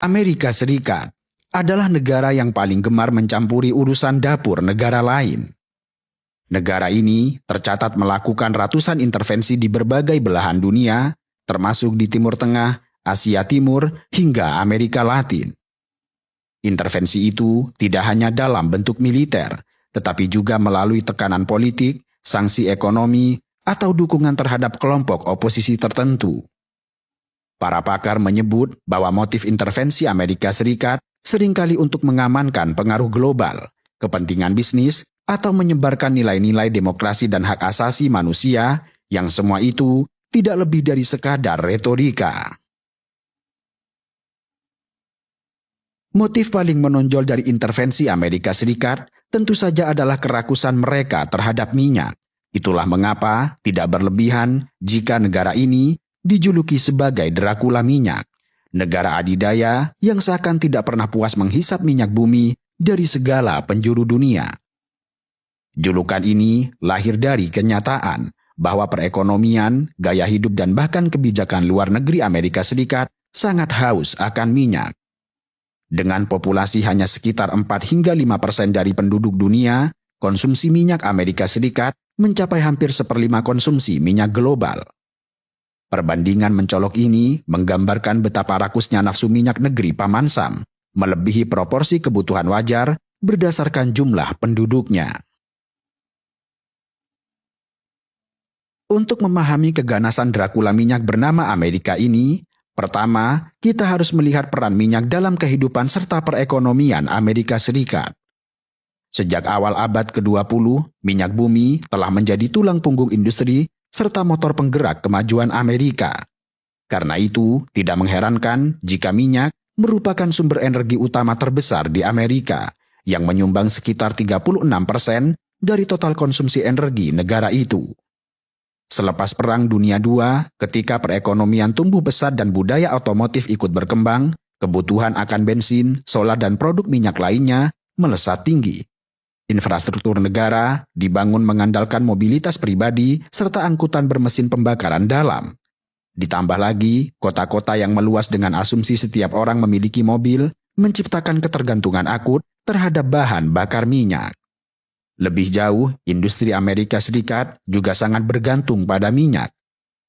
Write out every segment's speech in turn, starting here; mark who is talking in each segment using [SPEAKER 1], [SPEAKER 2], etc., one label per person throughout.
[SPEAKER 1] Amerika Serikat adalah negara yang paling gemar mencampuri urusan dapur negara lain. Negara ini tercatat melakukan ratusan intervensi di berbagai belahan dunia, termasuk di Timur Tengah, Asia Timur, hingga Amerika Latin. Intervensi itu tidak hanya dalam bentuk militer, tetapi juga melalui tekanan politik, sanksi ekonomi, atau dukungan terhadap kelompok oposisi tertentu. Para pakar menyebut bahwa motif intervensi Amerika Serikat seringkali untuk mengamankan pengaruh global, kepentingan bisnis, atau menyebarkan nilai-nilai demokrasi dan hak asasi manusia, yang semua itu tidak lebih dari sekadar retorika. Motif paling menonjol dari intervensi Amerika Serikat tentu saja adalah kerakusan mereka terhadap minyak. Itulah mengapa tidak berlebihan jika negara ini dijuluki sebagai Dracula minyak, negara adidaya yang seakan tidak pernah puas menghisap minyak bumi dari segala penjuru dunia. Julukan ini lahir dari kenyataan bahwa perekonomian, gaya hidup dan bahkan kebijakan luar negeri Amerika Serikat sangat haus akan minyak. Dengan populasi hanya sekitar 4 hingga 5% dari penduduk dunia, konsumsi minyak Amerika Serikat mencapai hampir 1/5 konsumsi minyak global. Perbandingan mencolok ini menggambarkan betapa rakusnya nafsu minyak negeri Paman Sam, melebihi proporsi kebutuhan wajar berdasarkan jumlah penduduknya. Untuk memahami keganasan Dracula minyak bernama Amerika ini, pertama, kita harus melihat peran minyak dalam kehidupan serta perekonomian Amerika Serikat. Sejak awal abad ke-20, minyak bumi telah menjadi tulang punggung industri serta motor penggerak kemajuan Amerika. Karena itu, tidak mengherankan jika minyak merupakan sumber energi utama terbesar di Amerika, yang menyumbang sekitar 36% dari total konsumsi energi negara itu. Selepas Perang Dunia II, ketika perekonomian tumbuh pesat dan budaya otomotif ikut berkembang, kebutuhan akan bensin, solar dan produk minyak lainnya melesat tinggi. Infrastruktur negara dibangun mengandalkan mobilitas pribadi serta angkutan bermesin pembakaran dalam. Ditambah lagi, kota-kota yang meluas dengan asumsi setiap orang memiliki mobil menciptakan ketergantungan akut terhadap bahan bakar minyak. Lebih jauh, industri Amerika Serikat juga sangat bergantung pada minyak.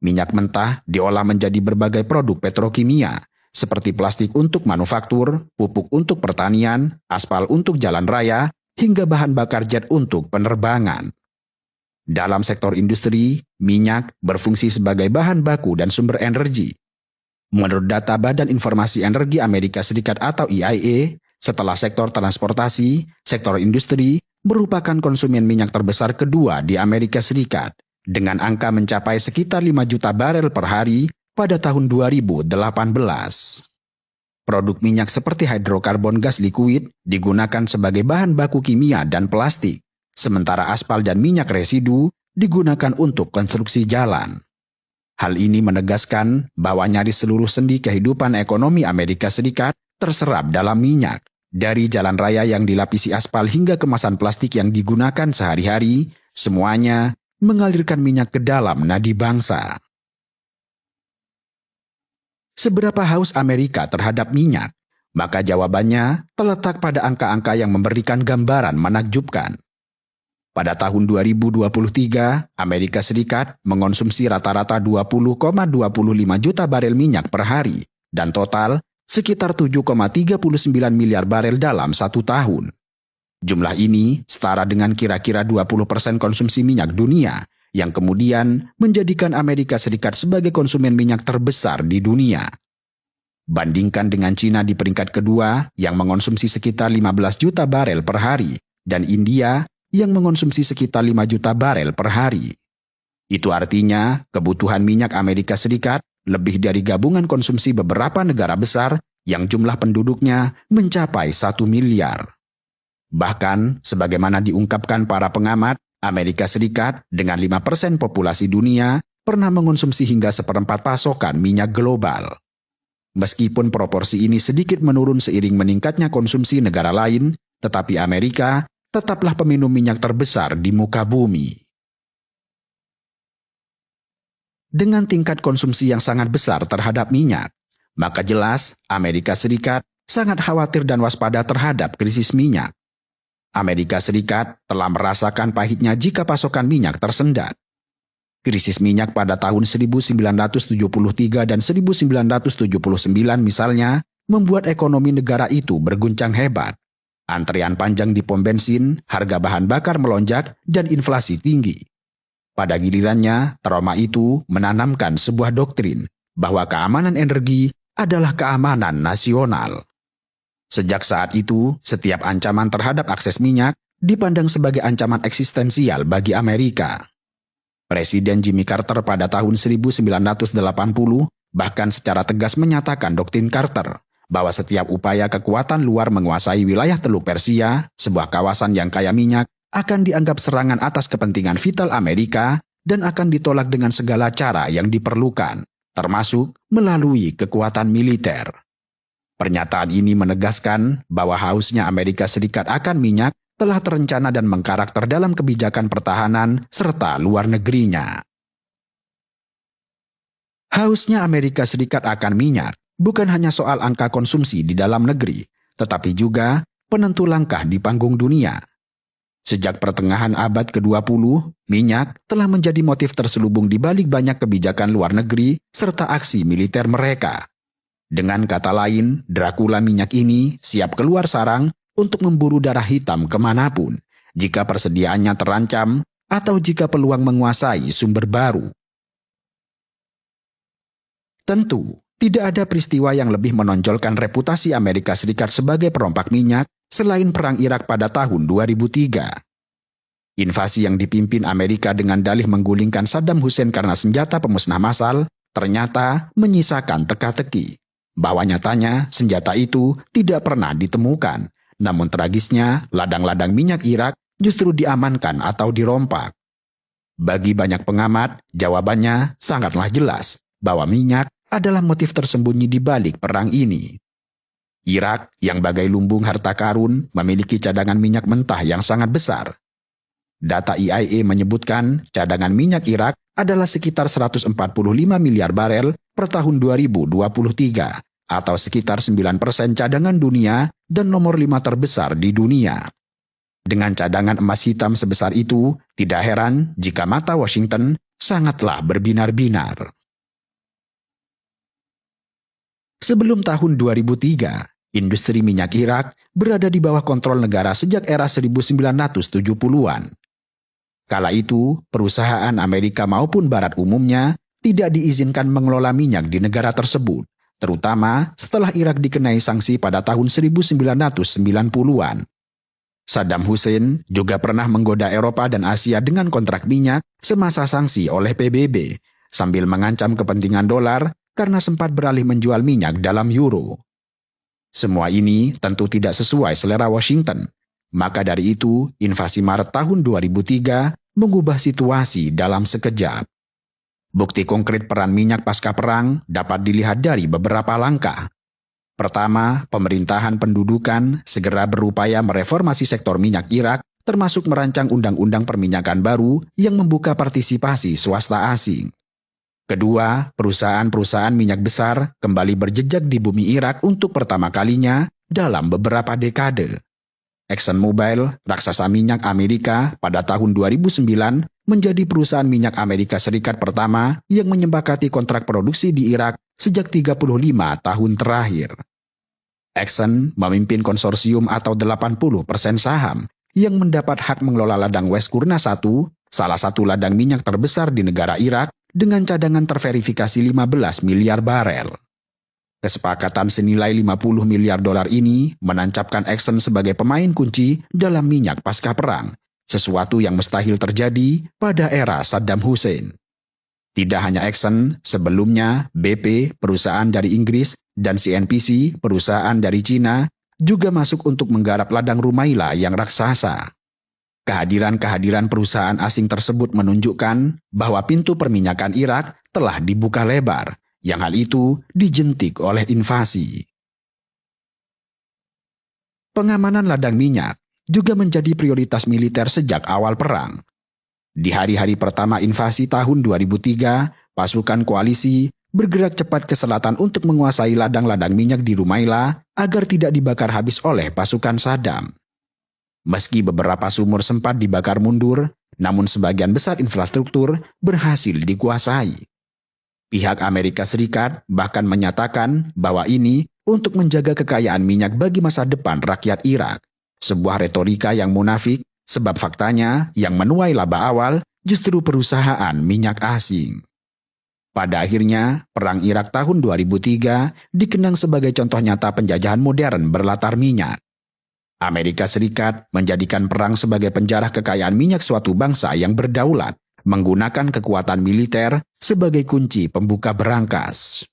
[SPEAKER 1] Minyak mentah diolah menjadi berbagai produk petrokimia, seperti plastik untuk manufaktur, pupuk untuk pertanian, aspal untuk jalan raya, hingga bahan bakar jet untuk penerbangan. Dalam sektor industri, minyak berfungsi sebagai bahan baku dan sumber energi. Menurut data Badan Informasi Energi Amerika Serikat atau EIA, setelah sektor transportasi, sektor industri merupakan konsumen minyak terbesar kedua di Amerika Serikat, dengan angka mencapai sekitar 5 juta barel per hari pada tahun 2018. Produk minyak seperti hidrokarbon gas likuid digunakan sebagai bahan baku kimia dan plastik, sementara aspal dan minyak residu digunakan untuk konstruksi jalan. Hal ini menegaskan bahwa nyaris seluruh sendi kehidupan ekonomi Amerika Serikat terserap dalam minyak, dari jalan raya yang dilapisi aspal hingga kemasan plastik yang digunakan sehari-hari, semuanya mengalirkan minyak ke dalam nadi bangsa. Seberapa haus Amerika terhadap minyak? Maka jawabannya terletak pada angka-angka yang memberikan gambaran menakjubkan. Pada tahun 2023, Amerika Serikat mengonsumsi rata-rata 20,25 juta barel minyak per hari, dan total sekitar 7,39 miliar barel dalam 1 tahun. Jumlah ini setara dengan kira-kira 20% konsumsi minyak dunia, yang kemudian menjadikan Amerika Serikat sebagai konsumen minyak terbesar di dunia. Bandingkan dengan Cina di peringkat kedua yang mengonsumsi sekitar 15 juta barel per hari, dan India yang mengonsumsi sekitar 5 juta barel per hari. Itu artinya kebutuhan minyak Amerika Serikat lebih dari gabungan konsumsi beberapa negara besar yang jumlah penduduknya mencapai 1 miliar. Bahkan, sebagaimana diungkapkan para pengamat, Amerika Serikat dengan 5% populasi dunia pernah mengonsumsi hingga 1/4 pasokan minyak global. Meskipun proporsi ini sedikit menurun seiring meningkatnya konsumsi negara lain, tetapi Amerika tetaplah peminum minyak terbesar di muka bumi. Dengan tingkat konsumsi yang sangat besar terhadap minyak, Maka jelas Amerika Serikat sangat khawatir dan waspada terhadap krisis minyak. Amerika Serikat telah merasakan pahitnya jika pasokan minyak tersendat. Krisis minyak pada tahun 1973 dan 1979 misalnya membuat ekonomi negara itu berguncang hebat. Antrian panjang di pom bensin, harga bahan bakar melonjak, dan inflasi tinggi. Pada gilirannya, trauma itu menanamkan sebuah doktrin bahwa keamanan energi adalah keamanan nasional. Sejak saat itu, setiap ancaman terhadap akses minyak dipandang sebagai ancaman eksistensial bagi Amerika. Presiden Jimmy Carter pada tahun 1980 bahkan secara tegas menyatakan doktrin Carter bahwa setiap upaya kekuatan luar menguasai wilayah Teluk Persia, sebuah kawasan yang kaya minyak, akan dianggap serangan atas kepentingan vital Amerika dan akan ditolak dengan segala cara yang diperlukan, termasuk melalui kekuatan militer. Pernyataan ini menegaskan bahwa hausnya Amerika Serikat akan minyak telah terencana dan mengkarakter dalam kebijakan pertahanan serta luar negerinya. Hausnya Amerika Serikat akan minyak bukan hanya soal angka konsumsi di dalam negeri, tetapi juga penentu langkah di panggung dunia. Sejak pertengahan abad ke-20, minyak telah menjadi motif terselubung di balik banyak kebijakan luar negeri serta aksi militer mereka. Dengan kata lain, Dracula minyak ini siap keluar sarang untuk memburu darah hitam kemanapun, jika persediaannya terancam atau jika peluang menguasai sumber baru. Tentu, tidak ada peristiwa yang lebih menonjolkan reputasi Amerika Serikat sebagai perompak minyak selain Perang Irak pada tahun 2003. Invasi yang dipimpin Amerika dengan dalih menggulingkan Saddam Hussein karena senjata pemusnah massal ternyata menyisakan teka-teki, bahwa nyatanya senjata itu tidak pernah ditemukan. Namun tragisnya, ladang-ladang minyak Irak justru diamankan atau dirompak. Bagi banyak pengamat, jawabannya sangatlah jelas bahwa minyak adalah motif tersembunyi di balik perang ini. Irak yang bagai lumbung harta karun memiliki cadangan minyak mentah yang sangat besar. Data EIA menyebutkan cadangan minyak Irak adalah sekitar 145 miliar barel per tahun 2023. Atau sekitar 9% cadangan dunia dan nomor 5 terbesar di dunia. Dengan cadangan emas hitam sebesar itu, tidak heran jika mata Washington sangatlah berbinar-binar. Sebelum tahun 2003, industri minyak Irak berada di bawah kontrol negara sejak era 1970-an. Kala itu, perusahaan Amerika maupun Barat umumnya tidak diizinkan mengelola minyak di negara tersebut, terutama setelah Irak dikenai sanksi pada tahun 1990-an. Saddam Hussein juga pernah menggoda Eropa dan Asia dengan kontrak minyak semasa sanksi oleh PBB, sambil mengancam kepentingan dolar karena sempat beralih menjual minyak dalam euro. Semua ini tentu tidak sesuai selera Washington. Maka dari itu, invasi Maret tahun 2003 mengubah situasi dalam sekejap. Bukti konkret peran minyak pasca perang dapat dilihat dari beberapa langkah. Pertama, pemerintahan pendudukan segera berupaya mereformasi sektor minyak Irak, termasuk merancang undang-undang perminyakan baru yang membuka partisipasi swasta asing. Kedua, perusahaan-perusahaan minyak besar kembali berjejak di bumi Irak untuk pertama kalinya dalam beberapa dekade. ExxonMobil, raksasa minyak Amerika, pada tahun 2009 menjadi perusahaan minyak Amerika Serikat pertama yang menyepakati kontrak produksi di Irak sejak 35 tahun terakhir. Exxon memimpin konsorsium atau 80% saham yang mendapat hak mengelola ladang West Qurna 1, salah satu ladang minyak terbesar di negara Irak, dengan cadangan terverifikasi 15 miliar barel. Kesepakatan senilai 50 miliar dolar ini menancapkan Exxon sebagai pemain kunci dalam minyak pasca perang, sesuatu yang mustahil terjadi pada era Saddam Hussein. Tidak hanya Exxon, sebelumnya BP, perusahaan dari Inggris, dan CNPC, perusahaan dari Cina, juga masuk untuk menggarap ladang Rumaila yang raksasa. Kehadiran perusahaan asing tersebut menunjukkan bahwa pintu perminyakan Irak telah dibuka lebar, yang hal itu dijentik oleh invasi. Pengamanan ladang minyak juga menjadi prioritas militer sejak awal perang. Di hari-hari pertama invasi tahun 2003, pasukan koalisi bergerak cepat ke selatan untuk menguasai ladang-ladang minyak di Rumaila agar tidak dibakar habis oleh pasukan Saddam. Meski beberapa sumur sempat dibakar mundur, namun sebagian besar infrastruktur berhasil dikuasai. Pihak Amerika Serikat bahkan menyatakan bahwa ini untuk menjaga kekayaan minyak bagi masa depan rakyat Irak. Sebuah retorika yang munafik, sebab faktanya yang menuai laba awal justru perusahaan minyak asing. Pada akhirnya, Perang Irak tahun 2003 dikenang sebagai contoh nyata penjajahan modern berlatar minyak. Amerika Serikat menjadikan perang sebagai penjara kekayaan minyak suatu bangsa yang berdaulat, menggunakan kekuatan militer sebagai kunci pembuka berangkas.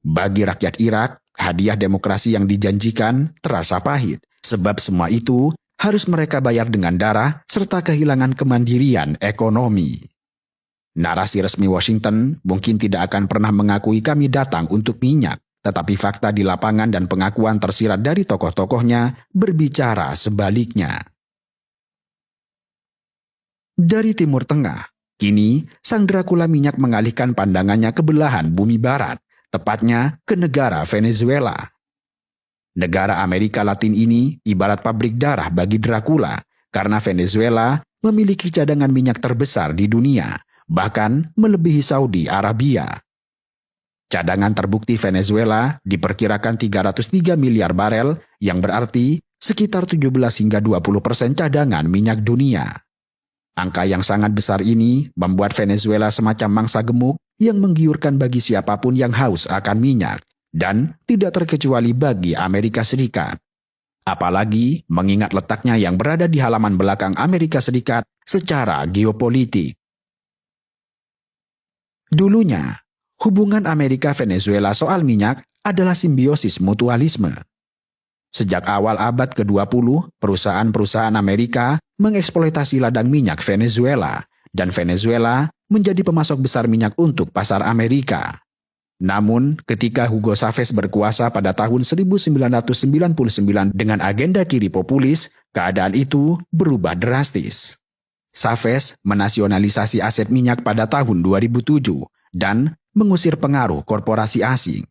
[SPEAKER 1] Bagi rakyat Irak, hadiah demokrasi yang dijanjikan terasa pahit, sebab semua itu harus mereka bayar dengan darah serta kehilangan kemandirian ekonomi. Narasi resmi Washington mungkin tidak akan pernah mengakui kami datang untuk minyak, tetapi fakta di lapangan dan pengakuan tersirat dari tokoh-tokohnya berbicara sebaliknya. Dari Timur Tengah, kini sang Dracula minyak mengalihkan pandangannya ke belahan bumi barat, tepatnya ke negara Venezuela. Negara Amerika Latin ini ibarat pabrik darah bagi Dracula, karena Venezuela memiliki cadangan minyak terbesar di dunia, bahkan melebihi Saudi Arabia. Cadangan terbukti Venezuela diperkirakan 303 miliar barel, yang berarti sekitar 17 hingga 20% cadangan minyak dunia. Angka yang sangat besar ini membuat Venezuela semacam mangsa gemuk yang menggiurkan bagi siapapun yang haus akan minyak, dan tidak terkecuali bagi Amerika Serikat. Apalagi mengingat letaknya yang berada di halaman belakang Amerika Serikat secara geopolitik. Dulunya, hubungan Amerika-Venezuela soal minyak adalah simbiosis mutualisme. Sejak awal abad ke-20, perusahaan-perusahaan Amerika mengeksploitasi ladang minyak Venezuela, dan Venezuela menjadi pemasok besar minyak untuk pasar Amerika. Namun, ketika Hugo Chavez berkuasa pada tahun 1999 dengan agenda kiri populis, keadaan itu berubah drastis. Chavez menasionalisasi aset minyak pada tahun 2007 dan mengusir pengaruh korporasi asing.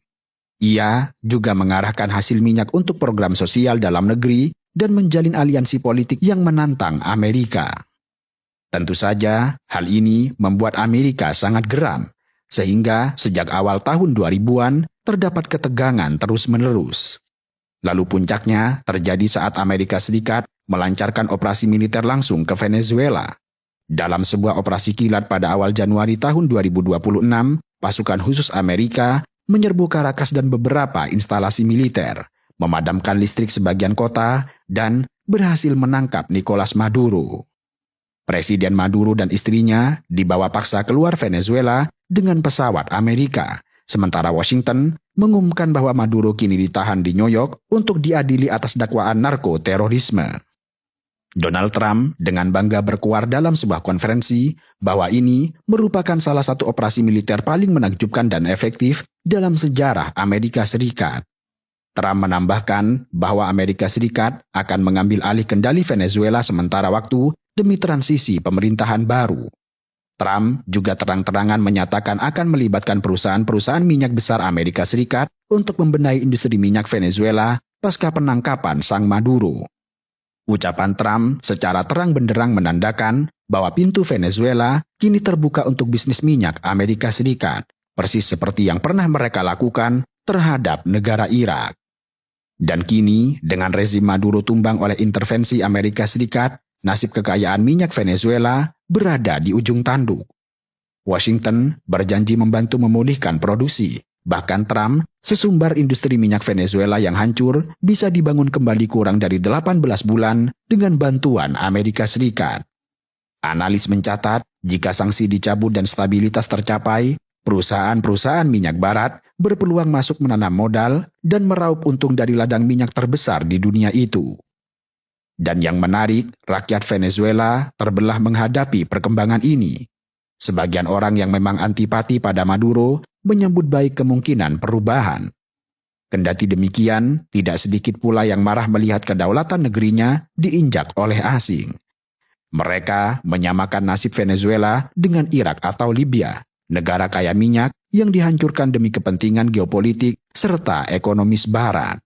[SPEAKER 1] Ia juga mengarahkan hasil minyak untuk program sosial dalam negeri dan menjalin aliansi politik yang menantang Amerika. Tentu saja, hal ini membuat Amerika sangat geram, sehingga sejak awal tahun 2000-an terdapat ketegangan terus-menerus. Lalu puncaknya terjadi saat Amerika Serikat melancarkan operasi militer langsung ke Venezuela. Dalam sebuah operasi kilat pada awal Januari tahun 2026, pasukan khusus Amerika menyerbu Caracas dan beberapa instalasi militer, memadamkan listrik sebagian kota, dan berhasil menangkap Nicolas Maduro. Presiden Maduro dan istrinya dibawa paksa keluar Venezuela dengan pesawat Amerika, sementara Washington mengumumkan bahwa Maduro kini ditahan di New York untuk diadili atas dakwaan narkoterorisme. Donald Trump dengan bangga berkuar dalam sebuah konferensi bahwa ini merupakan salah satu operasi militer paling menakjubkan dan efektif dalam sejarah Amerika Serikat. Trump menambahkan bahwa Amerika Serikat akan mengambil alih kendali Venezuela sementara waktu demi transisi pemerintahan baru. Trump juga terang-terangan menyatakan akan melibatkan perusahaan-perusahaan minyak besar Amerika Serikat untuk membenahi industri minyak Venezuela pasca penangkapan sang Maduro. Ucapan Trump secara terang benderang menandakan bahwa pintu Venezuela kini terbuka untuk bisnis minyak Amerika Serikat, persis seperti yang pernah mereka lakukan terhadap negara Irak. Dan kini, dengan rezim Maduro tumbang oleh intervensi Amerika Serikat, nasib kekayaan minyak Venezuela berada di ujung tanduk. Washington berjanji membantu memulihkan produksi. Bahkan Trump, sesumbar industri minyak Venezuela yang hancur bisa dibangun kembali kurang dari 18 bulan dengan bantuan Amerika Serikat. Analis mencatat, jika sanksi dicabut dan stabilitas tercapai, perusahaan-perusahaan minyak barat berpeluang masuk menanam modal dan meraup untung dari ladang minyak terbesar di dunia itu. Dan yang menarik, rakyat Venezuela terbelah menghadapi perkembangan ini. Sebagian orang yang memang antipati pada Maduro menyambut baik kemungkinan perubahan. Kendati demikian, tidak sedikit pula yang marah melihat kedaulatan negerinya diinjak oleh asing. Mereka menyamakan nasib Venezuela dengan Irak atau Libya, negara kaya minyak yang dihancurkan demi kepentingan geopolitik serta ekonomis Barat.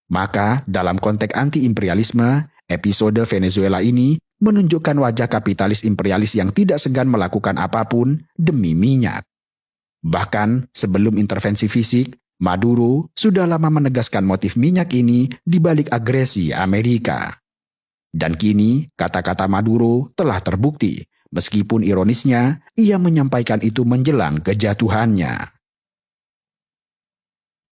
[SPEAKER 1] Maka, dalam konteks anti-imperialisme, episode Venezuela ini menunjukkan wajah kapitalis imperialis yang tidak segan melakukan apapun demi minyak. Bahkan, sebelum intervensi fisik, Maduro sudah lama menegaskan motif minyak ini di balik agresi Amerika. Dan kini, kata-kata Maduro telah terbukti, meskipun ironisnya, ia menyampaikan itu menjelang kejatuhannya.